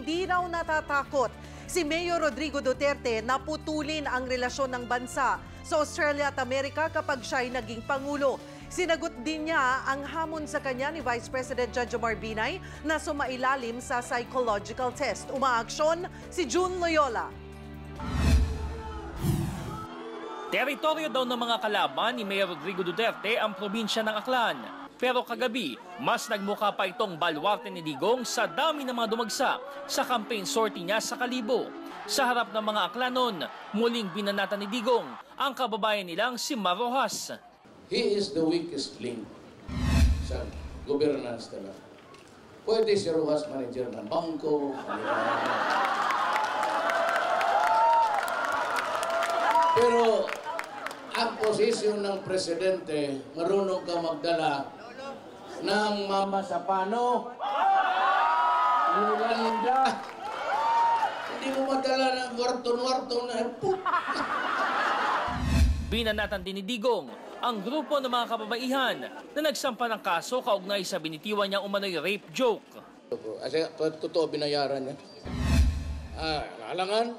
hindi raw natatakot si Mayor Rodrigo Duterte na putulin ang relasyon ng bansa sa Australia at Amerika kapag siya'y naging Pangulo. Sinagot din niya ang hamon sa kanya ni Vice President Jejomar Binay na sumailalim sa psychological test. Umaaksyon si June Loyola. Teritoryo daw ng mga kalaban ni Mayor Rodrigo Duterte ang probinsya ng Aklan. Pero kagabi, mas nagmukha pa itong baluarte ni Digong sa dami ng mga dumagsa sa campaign sortie niya sa Kalibo. Sa harap ng mga Aklanon, muling binanatan ni Digong ang kababayan nilang si Mar Rojas. He is the weakest link sa governance talaga. Pwede si Rojas manager ng bangko. Pero ang posisyon ng presidente, marunong ka magdala ng Mama Sapano, Yolanda. Hindi mo madala ng warton-warton na Binanatan din ni Digong ang grupo ng mga kababaihan na nagsampa ng kaso kaugnay sa binitiwan niyang umano'y rape joke. Kasi totoo binayaran niya. Alangan,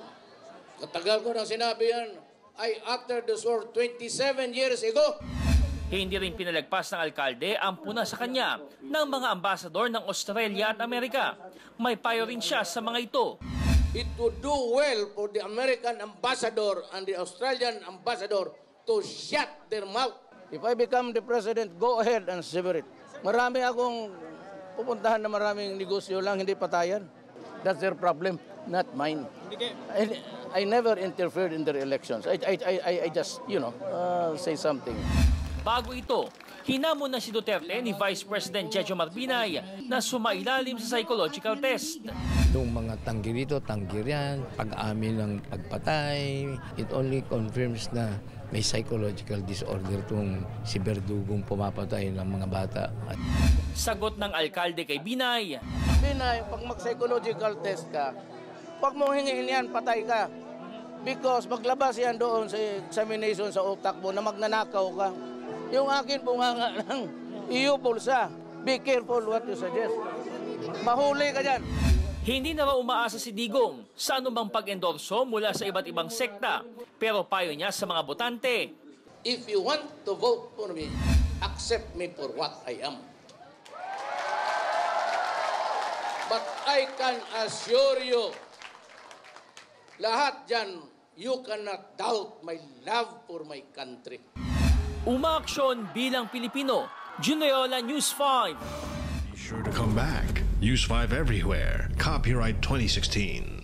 katagal ko nang sinabi yan. I uttered the sword 27 years ago. Hindi rin pinalagpas ng alkalde ang puna sa kanya ng mga ambasador ng Australia at Amerika. May payo rin siya sa mga ito. It would do well for the American ambassador and the Australian ambassador to shut their mouth. If I become the president, go ahead and sever it. Marami akong pupuntahan na maraming negosyo lang, hindi patayan. That's their problem, not mine. I never interfered in their elections. I just, say something. Bago ito, hinamon na si Duterte ni Vice President Jejomar Binay na sumailalim sa psychological test. Yung mga tanggi rito, tanggi riyan, pag-amin ng pagpatay, it only confirms na may psychological disorder itong si Berdugong pumapatay ng mga bata. Sagot ng alkalde kay Binay. Binay, pag mag-psychological test ka, pag mo hingihin yan, patay ka. Because maglabas yan doon sa examination sa utak mo na magnanakaw ka. Yung akin bunganga ng iyo pulsa. Be careful what you suggest. Mahuli ka dyan. Hindi na raw umaasa si Digong sa anumang pag-endorso mula sa iba't ibang sekta. Pero payo niya sa mga botante. If you want to vote for me, accept me for what I am. But I can assure you, lahat dyan, you cannot doubt my love for my country. Umaaksyon bilang Pilipino. June Loyola, News 5. Be sure to come back. News 5 everywhere. Copyright 2016.